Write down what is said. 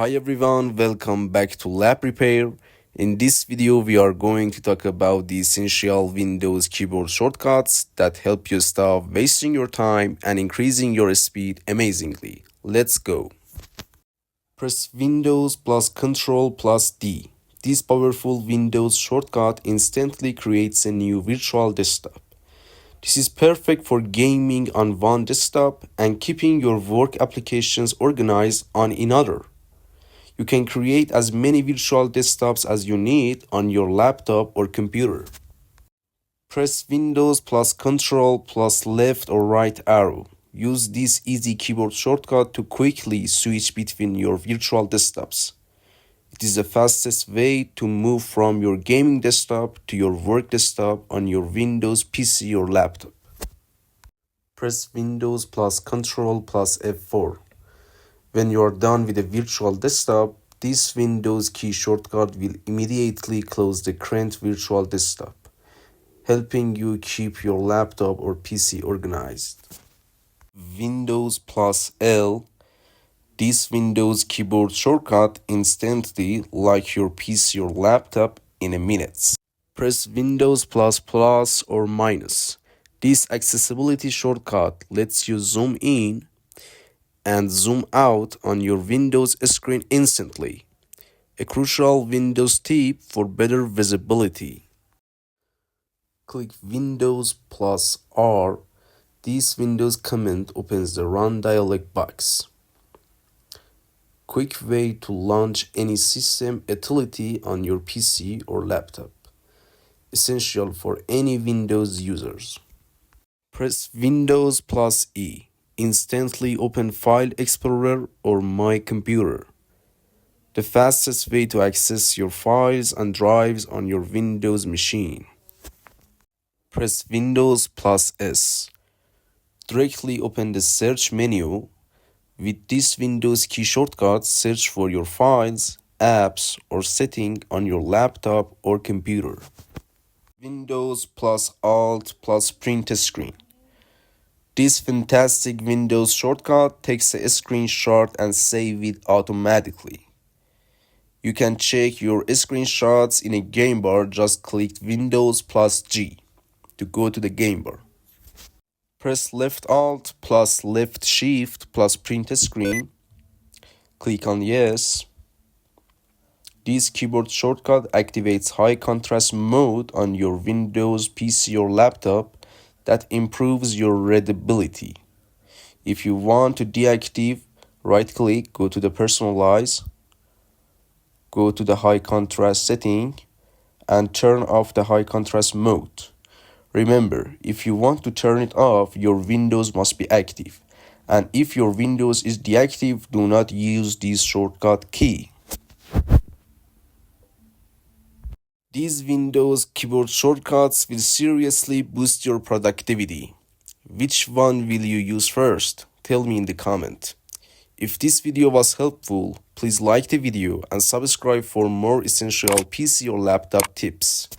Hi everyone, welcome back to Lab Repair. In this video, we are going to talk about the essential Windows keyboard shortcuts that help you stop wasting your time and increasing your speed amazingly. Let's go. Press Windows plus Ctrl plus D. This powerful Windows shortcut instantly creates a new virtual desktop. This is perfect for gaming on one desktop and keeping your work applications organized on another. You can create as many virtual desktops as you need on your laptop or computer. Press Windows plus Ctrl plus left or right arrow. Use this easy keyboard shortcut to quickly switch between your virtual desktops. It is the fastest way to move from your gaming desktop to your work desktop on your Windows PC or laptop. Press Windows plus Ctrl plus F4. When you are done with the virtual desktop, this Windows key shortcut will immediately close the current virtual desktop, helping you keep your laptop or PC organized. Windows plus L. This Windows keyboard shortcut instantly like your PC or laptop in a minute. Press Windows plus plus or minus. This accessibility shortcut lets you zoom in and zoom out on your Windows screen instantly. A crucial Windows tip for better visibility. Click Windows plus R. This Windows command opens the Run dialog box. Quick way to launch any system utility on your PC or laptop. Essential for any Windows users. Press Windows plus E. Instantly open File Explorer or My Computer. The fastest way to access your files and drives on your Windows machine. Press Windows plus S. Directly open the search menu. With this Windows key shortcut, search for your files, apps, or setting on your laptop or computer. Windows plus Alt plus PrtScn. This fantastic Windows shortcut takes a screenshot and saves it automatically. You can check your screenshots in a game bar. Just click Windows plus G to go to the game bar. Press left Alt plus left Shift plus PrtScn. Click on Yes. This keyboard shortcut activates high contrast mode on your Windows PC or laptop that improves your readability. If you want to deactivate, right-click, go to the Personalize, go to the high contrast setting, and turn off the high contrast mode. Remember, if you want to turn it off, your Windows must be active. And if your Windows is deactive, do not use this shortcut key. These Windows keyboard shortcuts will seriously boost your productivity. Which one will you use first? Tell me in the comment. If this video was helpful, please like the video and subscribe for more essential PC or laptop tips.